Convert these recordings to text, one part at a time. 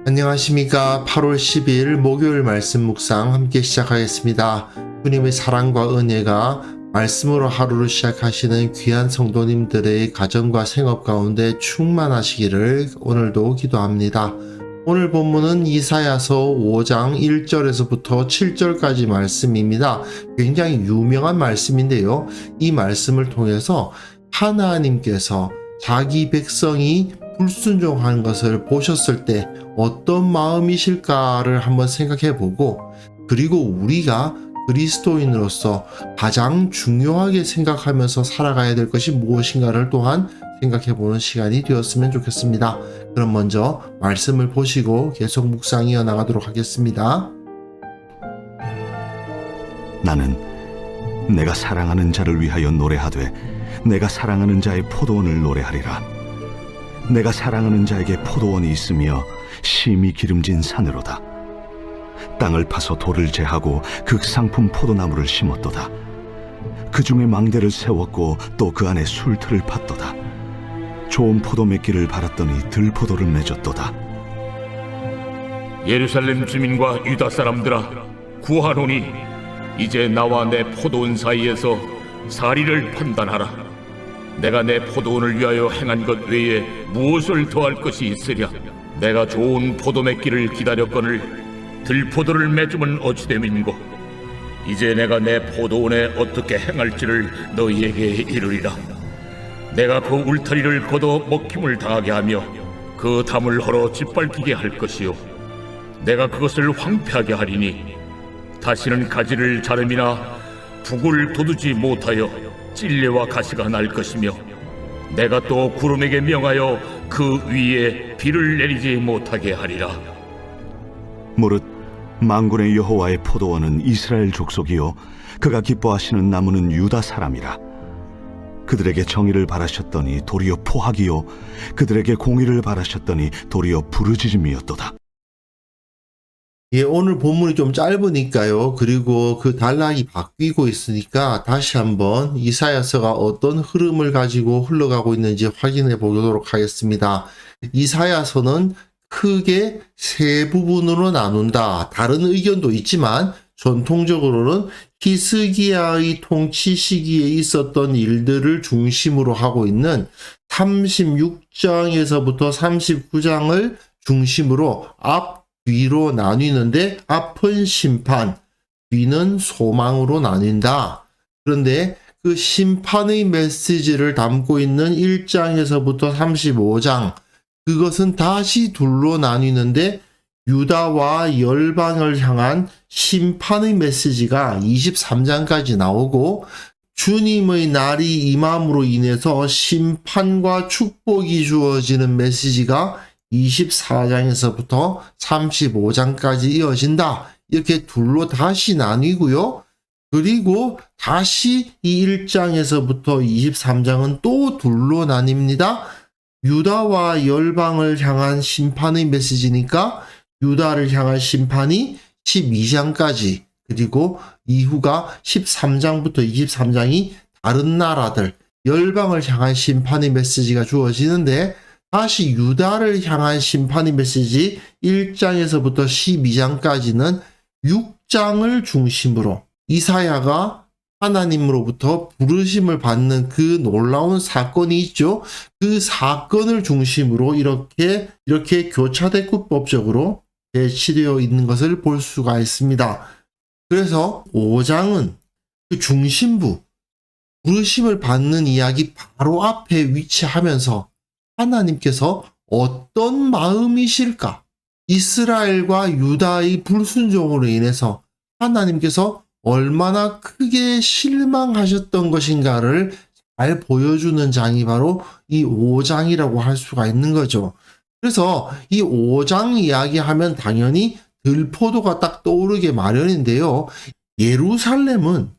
안녕하십니까. 8월 10일 목요일 말씀 묵상 함께 시작하겠습니다. 주님의 사랑과 은혜가 말씀으로 하루를 시작하시는 귀한 성도님들의 가정과 생업 가운데 충만하시기를 오늘도 기도합니다. 오늘 본문은 이사야서 5장 1절에서부터 7절까지 말씀입니다. 굉장히 유명한 말씀인데요. 이 말씀을 통해서 하나님께서 자기 백성이 불순종하는 것을 보셨을 때 어떤 마음이실까를 한번 생각해 보고, 그리고 우리가 그리스도인으로서 가장 중요하게 생각하면서 살아가야 될 것이 무엇인가를 또한 생각해 보는 시간이 되었으면 좋겠습니다. 그럼 먼저 말씀을 보시고 계속 묵상 이어나가도록 하겠습니다. 나는 내가 사랑하는 자를 위하여 노래하되 내가 사랑하는 자의 포도원을 노래하리라. 내가 사랑하는 자에게 포도원이 있으며 심히 기름진 산으로다. 땅을 파서 돌을 제하고 극상품 포도나무를 심었도다. 그 중에 망대를 세웠고 또 그 안에 술틀을 팠도다. 좋은 포도 맺기를 바랐더니 들포도를 맺었도다. 예루살렘 주민과 유다 사람들아, 구하노니 이제 나와 내 포도원 사이에서 사리를 판단하라. 내가 내 포도원을 위하여 행한 것 외에 무엇을 더할 것이 있으랴. 내가 좋은 포도 맺기를 기다렸거늘 들포도를 맺으면 어찌 됨인고. 이제 내가 내 포도원에 어떻게 행할지를 너희에게 이르리라. 내가 그 울타리를 걷어 먹힘을 당하게 하며 그 담을 헐어 짓밟히게 할 것이요, 내가 그것을 황폐하게 하리니 다시는 가지를 자름이나 북을 돋우지 못하여 찔레와 가시가 날 것이며, 내가 또 구름에게 명하여 그 위에 비를 내리지 못하게 하리라. 무릇 만군의 여호와의 포도원은 이스라엘 족속이요 그가 기뻐하시는 나무는 유다 사람이라. 그들에게 정의를 바라셨더니 도리어 포악이요 그들에게 공의를 바라셨더니 도리어 부르짖음이었도다. 오늘 본문이 좀 짧으니까요. 그리고 그 단락이 바뀌고 있으니까 다시 한번 이사야서가 어떤 흐름을 가지고 흘러가고 있는지 확인해 보도록 하겠습니다. 이사야서는 크게 세 부분으로 나눈다. 다른 의견도 있지만 전통적으로는 히스기야의 통치 시기에 있었던 일들을 중심으로 하고 있는 36장에서부터 39장을 중심으로 뒤로 나뉘는데, 앞은 심판, 뒤는 소망으로 나뉜다. 그런데 그 심판의 메시지를 담고 있는 1장에서부터 35장, 그것은 다시 둘로 나뉘는데 유다와 열방을 향한 심판의 메시지가 23장까지 나오고, 주님의 날이 임함으로 인해서 심판과 축복이 주어지는 메시지가 24장에서부터 35장까지 이어진다. 이렇게 둘로 다시 나뉘고요. 그리고 다시 이 1장에서부터 23장은 또 둘로 나뉩니다. 유다와 열방을 향한 심판의 메시지니까 유다를 향한 심판이 12장까지, 그리고 이후가 13장부터 23장이 다른 나라들, 열방을 향한 심판의 메시지가 주어지는데, 다시 유다를 향한 심판의 메시지 1장에서부터 12장까지는 6장을 중심으로 이사야가 하나님으로부터 부르심을 받는 그 놀라운 사건이 있죠. 그 사건을 중심으로 이렇게 교차대꾸법적으로 배치되어 있는 것을 볼 수가 있습니다. 그래서 5장은 그 중심부, 부르심을 받는 이야기 바로 앞에 위치하면서 하나님께서 어떤 마음이실까? 이스라엘과 유다의 불순종으로 인해서 하나님께서 얼마나 크게 실망하셨던 것인가를 잘 보여주는 장이 바로 이 5장이라고 할 수가 있는 거죠. 그래서 이 5장 이야기하면 당연히 들포도가 딱 떠오르게 마련인데요. 예루살렘은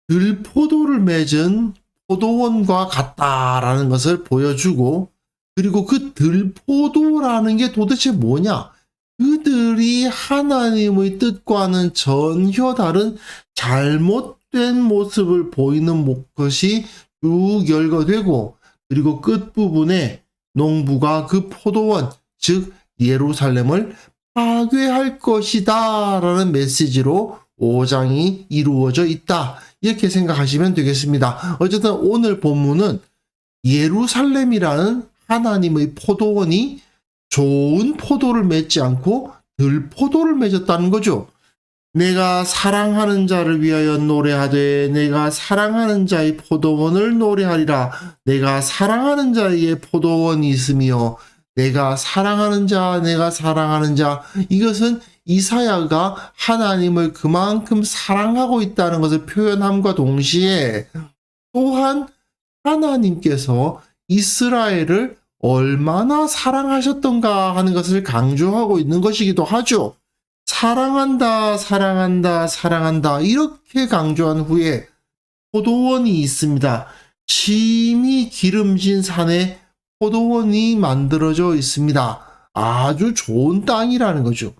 들포도를 맺은 포도원과 같다라는 것을 보여주고, 그리고 그 들포도라는 게 도대체 뭐냐? 그들이 하나님의 뜻과는 전혀 다른 잘못된 모습을 보이는 것이 쭉 열거되고, 그리고 끝부분에 농부가 그 포도원, 즉 예루살렘을 파괴할 것이다 라는 메시지로 5장이 이루어져 있다. 이렇게 생각하시면 되겠습니다. 어쨌든 오늘 본문은 예루살렘이라는 하나님의 포도원이 좋은 포도를 맺지 않고 들포도를 맺었다는 거죠. 내가 사랑하는 자를 위하여 노래하되 내가 사랑하는 자의 포도원을 노래하리라. 내가 사랑하는 자에게 포도원이 있으며 내가 사랑하는 자, 내가 사랑하는 자. 이것은 이사야가 하나님을 그만큼 사랑하고 있다는 것을 표현함과 동시에 또한 하나님께서 이스라엘을 얼마나 사랑하셨던가 하는 것을 강조하고 있는 것이기도 하죠. 사랑한다, 사랑한다, 사랑한다 이렇게 강조한 후에 포도원이 있습니다. 심히 기름진 산에 포도원이 만들어져 있습니다. 아주 좋은 땅이라는 거죠.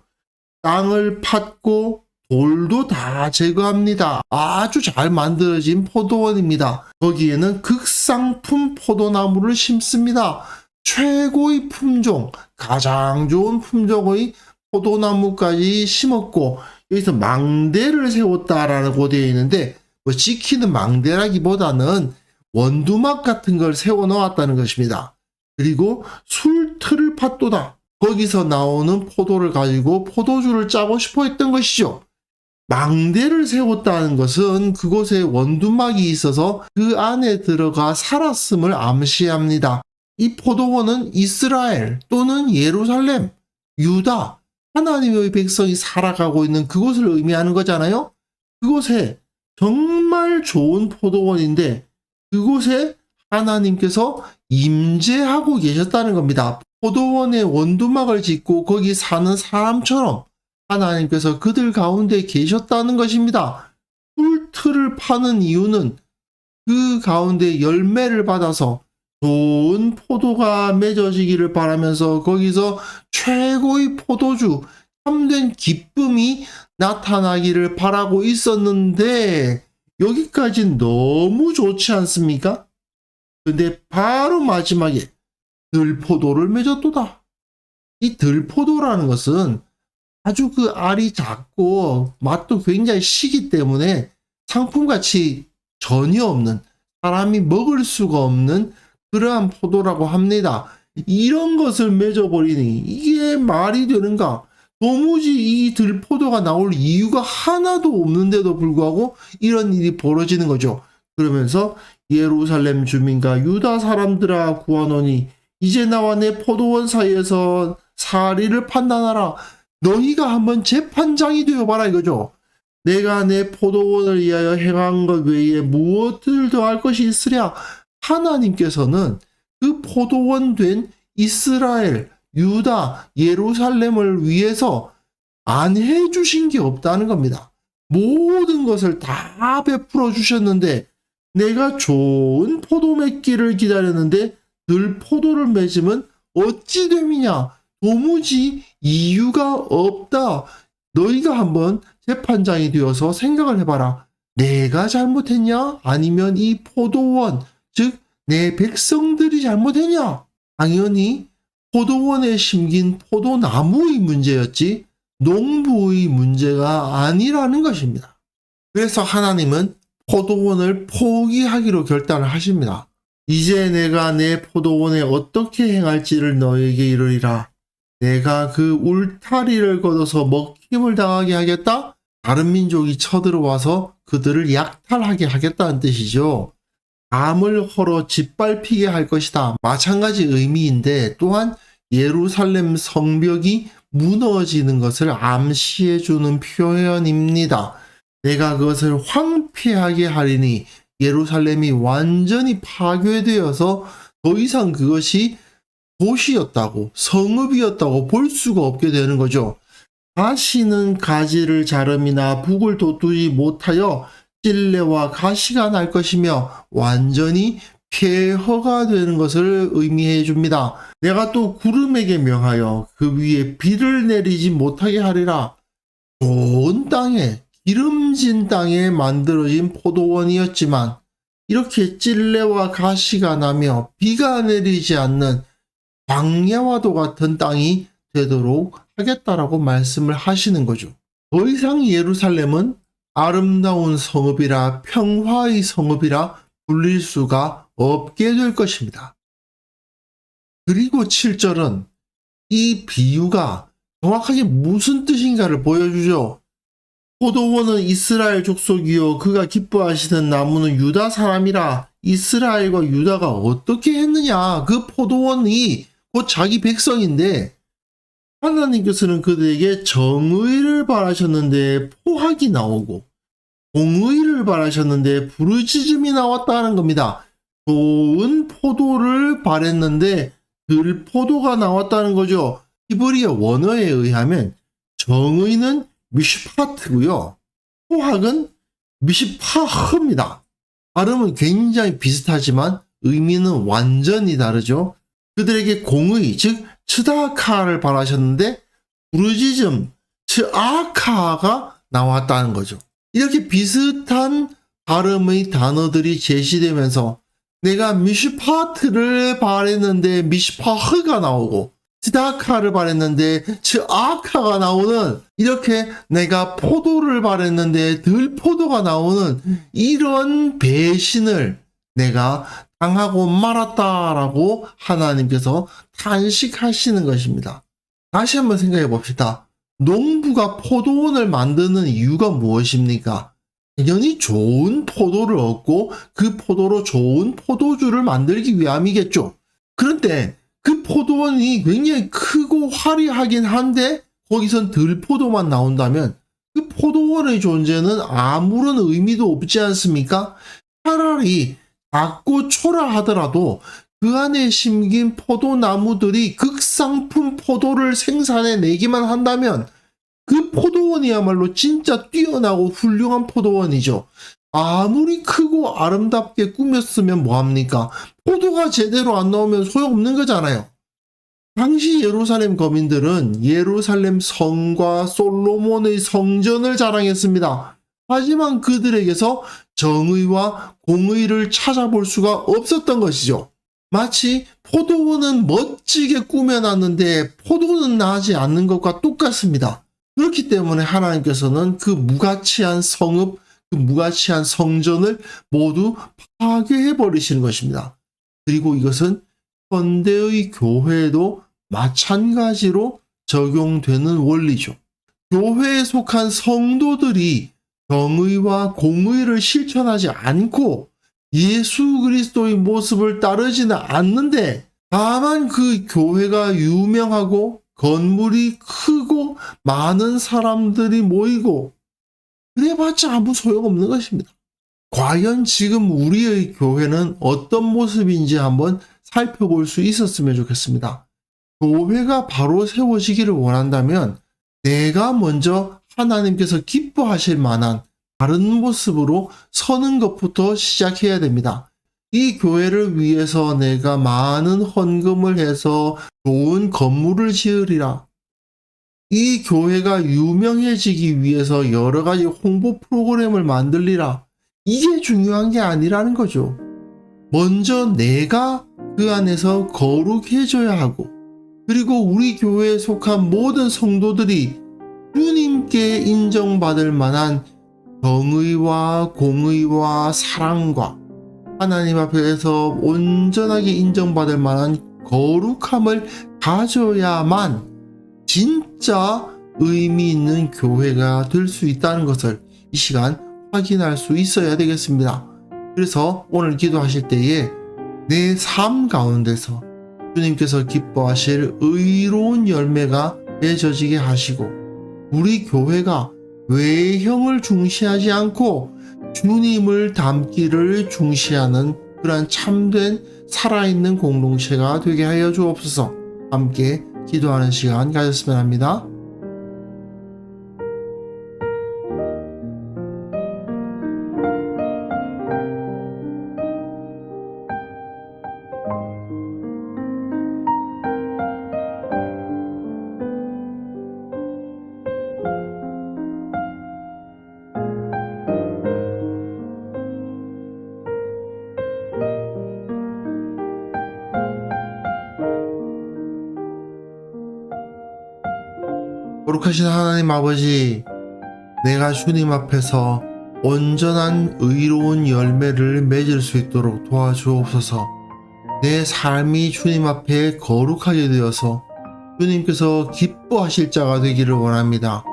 땅을 팠고 돌도 다 제거합니다. 아주 잘 만들어진 포도원입니다. 거기에는 극상품 포도나무를 심습니다. 최고의 품종, 가장 좋은 품종의 포도나무까지 심었고 여기서 망대를 세웠다라고 되어 있는데 뭐 지키는 망대라기보다는 원두막 같은 걸 세워 놓았다는 것입니다. 그리고 술틀을 팠도다. 거기서 나오는 포도를 가지고 포도주를 짜고 싶어 했던 것이죠. 망대를 세웠다는 것은 그곳에 원두막이 있어서 그 안에 들어가 살았음을 암시합니다. 이 포도원은 이스라엘 또는 예루살렘, 유다, 하나님의 백성이 살아가고 있는 그곳을 의미하는 거잖아요. 그곳에 정말 좋은 포도원인데 그곳에 하나님께서 임재하고 계셨다는 겁니다. 포도원에 원두막을 짓고 거기 사는 사람처럼 하나님께서 그들 가운데 계셨다는 것입니다. 풀틀을 파는 이유는 그 가운데 열매를 받아서 좋은 포도가 맺어지기를 바라면서 거기서 최고의 포도주, 참된 기쁨이 나타나기를 바라고 있었는데 여기까지는 너무 좋지 않습니까? 근데 바로 마지막에 들포도를 맺었도다. 이 들포도라는 것은 아주 그 알이 작고 맛도 굉장히 시기 때문에 상품가치 전혀 없는, 사람이 먹을 수가 없는 그러한 포도라고 합니다. 이런 것을 맺어버리니 이게 말이 되는가? 도무지 이 들포도가 나올 이유가 하나도 없는데도 불구하고 이런 일이 벌어지는 거죠. 그러면서 예루살렘 주민과 유다 사람들아 구하노니 이제 나와 내 포도원 사이에서 사리를 판단하라. 너희가 한번 재판장이 되어봐라 이거죠. 내가 내 포도원을 위하여 행한 것 외에 무엇을 더할 것이 있으랴. 하나님께서는 그 포도원 된 이스라엘, 유다, 예루살렘을 위해서 안 해주신 게 없다는 겁니다. 모든 것을 다 베풀어 주셨는데 내가 좋은 포도 맺기를 기다렸는데 들포도를 맺으면 어찌 됨이냐. 도무지 이유가 없다. 너희가 한번 재판장이 되어서 생각을 해봐라. 내가 잘못했냐? 아니면 이 포도원, 즉 내 백성들이 잘못했냐? 당연히 포도원에 심긴 포도나무의 문제였지 농부의 문제가 아니라는 것입니다. 그래서 하나님은 포도원을 포기하기로 결단을 하십니다. 이제 내가 내 포도원에 어떻게 행할지를 너에게 이르리라. 내가 그 울타리를 걷어서 먹힘을 당하게 하겠다? 다른 민족이 쳐들어와서 그들을 약탈하게 하겠다는 뜻이죠. 담을 헐어 짓밟히게 할 것이다. 마찬가지 의미인데 또한 예루살렘 성벽이 무너지는 것을 암시해주는 표현입니다. 내가 그것을 황폐하게 하리니 예루살렘이 완전히 파괴되어서 더 이상 그것이 도시였다고 성읍이었다고 볼 수가 없게 되는 거죠. 다시는 가지를 자름이나 북을 돋우지 못하여 찔레와 가시가 날 것이며 완전히 폐허가 되는 것을 의미해 줍니다. 내가 또 구름에게 명하여 그 위에 비를 내리지 못하게 하리라. 좋은 땅에 기름진 땅에 만들어진 포도원이었지만 이렇게 찔레와 가시가 나며 비가 내리지 않는 광야와도 같은 땅이 되도록 하겠다라고 말씀을 하시는 거죠. 더 이상 예루살렘은 아름다운 성읍이라 평화의 성읍이라 불릴 수가 없게 될 것입니다. 그리고 7절은 이 비유가 정확하게 무슨 뜻인가를 보여주죠. 포도원은 이스라엘 족속이요 그가 기뻐하시는 나무는 유다 사람이라. 이스라엘과 유다가 어떻게 했느냐. 그 포도원이 곧 자기 백성인데 하나님께서는 그들에게 정의를 바라셨는데 포악이 나오고 공의를 바라셨는데 부르짖음이 나왔다는 겁니다. 좋은 포도를 바랬는데 들포도가 나왔다는 거죠. 히브리어 원어에 의하면 정의는 미슈파트고요. 포악은 미시파흐입니다. 발음은 굉장히 비슷하지만 의미는 완전히 다르죠. 그들에게 공의, 즉 츠다카를 바라셨는데 부르짖음, 츠아카가 나왔다는 거죠. 이렇게 비슷한 발음의 단어들이 제시되면서 내가 미슈파트를 바랬는데 미슈파흐가 나오고 츠다카를 바랬는데 츠아카가 나오는, 이렇게 내가 포도를 바랬는데 들포도가 나오는 이런 배신을 내가 당하고 말았다라고 하나님께서 탄식하시는 것입니다. 다시 한번 생각해 봅시다. 농부가 포도원을 만드는 이유가 무엇입니까? 당연히 좋은 포도를 얻고 그 포도로 좋은 포도주를 만들기 위함이겠죠. 그런데 그 포도원이 굉장히 크고 화려하긴 한데 거기선 들포도만 나온다면 그 포도원의 존재는 아무런 의미도 없지 않습니까? 차라리 작고 초라하더라도 그 안에 심긴 포도나무들이 극상품 포도를 생산해 내기만 한다면 그 포도원이야말로 진짜 뛰어나고 훌륭한 포도원이죠. 아무리 크고 아름답게 꾸몄으면 뭐합니까? 포도가 제대로 안 나오면 소용없는 거잖아요. 당시 예루살렘 거민들은 예루살렘 성과 솔로몬의 성전을 자랑했습니다. 하지만 그들에게서 정의와 공의를 찾아볼 수가 없었던 것이죠. 마치 포도원은 멋지게 꾸며놨는데 포도는 나지 않는 것과 똑같습니다. 그렇기 때문에 하나님께서는 그 무가치한 성읍, 그 무가치한 성전을 모두 파괴해 버리시는 것입니다. 그리고 이것은 현대의 교회에도 마찬가지로 적용되는 원리죠. 교회에 속한 성도들이 정의와 공의를 실천하지 않고 예수 그리스도의 모습을 따르지는 않는데 다만 그 교회가 유명하고 건물이 크고 많은 사람들이 모이고 그래봤자 아무 소용없는 것입니다. 과연 지금 우리의 교회는 어떤 모습인지 한번 살펴볼 수 있었으면 좋겠습니다. 교회가 바로 세워지기를 원한다면 내가 먼저 하나님께서 기뻐하실 만한 다른 모습으로 서는 것부터 시작해야 됩니다. 이 교회를 위해서 내가 많은 헌금을 해서 좋은 건물을 지으리라. 이 교회가 유명해지기 위해서 여러 가지 홍보 프로그램을 만들리라. 이게 중요한 게 아니라는 거죠. 먼저 내가 그 안에서 거룩해져야 하고, 그리고 우리 교회에 속한 모든 성도들이 주님께 인정받을 만한 정의와 공의와 사랑과 하나님 앞에서 온전하게 인정받을 만한 거룩함을 가져야만 진짜 의미 있는 교회가 될 수 있다는 것을 이 시간 확인할 수 있어야 되겠습니다. 그래서 오늘 기도하실 때에 내 삶 가운데서 주님께서 기뻐하실 의로운 열매가 맺어지게 하시고, 우리 교회가 외형을 중시하지 않고 주님을 닮기를 중시하는 그러한 참된 살아있는 공동체가 되게 하여 주옵소서. 함께 기도하는 시간 가졌으면 합니다. 거룩하신 하나님 아버지, 내가 주님 앞에서 온전한 의로운 열매를 맺을 수 있도록 도와주옵소서. 내 삶이 주님 앞에 거룩하게 되어서 주님께서 기뻐하실 자가 되기를 원합니다.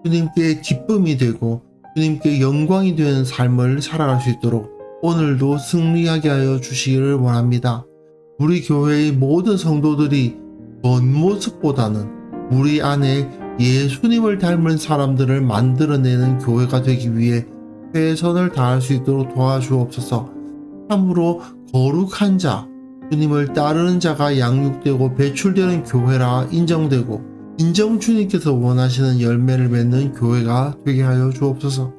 주님께 기쁨이 되고 주님께 영광이 되는 삶을 살아갈 수 있도록 오늘도 승리하게 하여 주시기를 원합니다. 우리 교회의 모든 성도들이 겉모습보다는 우리 안에 예수님을 닮은 사람들을 만들어내는 교회가 되기 위해 최선을 다할 수 있도록 도와주옵소서. 참으로 거룩한 자, 주님을 따르는 자가 양육되고 배출되는 교회라 인정되고 주님께서 원하시는 열매를 맺는 교회가 되게 하여 주옵소서.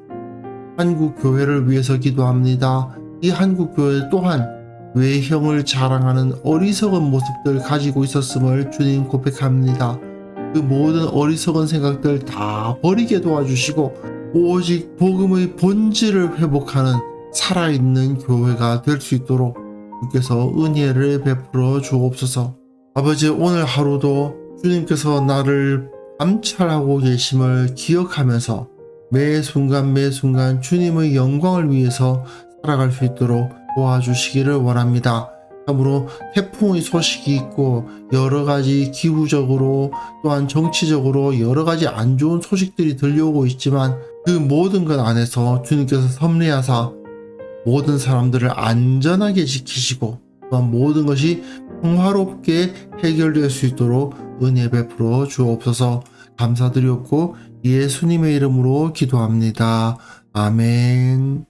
한국 교회를 위해서 기도합니다. 이 한국 교회 또한 외형을 자랑하는 어리석은 모습들 가지고 있었음을 주님 고백합니다. 그 모든 어리석은 생각들 다 버리게 도와주시고 오직 복음의 본질을 회복하는 살아있는 교회가 될 수 있도록 주께서 은혜를 베풀어 주옵소서. 아버지, 오늘 하루도 주님께서 나를 감찰하고 계심을 기억하면서 매 순간 매 순간 주님의 영광을 위해서 살아갈 수 있도록 도와주시기를 원합니다. 참으로 태풍의 소식이 있고 여러 가지 기후적으로 또한 정치적으로 여러 가지 안 좋은 소식들이 들려오고 있지만 그 모든 것 안에서 주님께서 섭리하사 모든 사람들을 안전하게 지키시고 또한 모든 것이 평화롭게 해결될 수 있도록 은혜 베풀어 주옵소서. 감사드렸고 예수님의 이름으로 기도합니다. 아멘.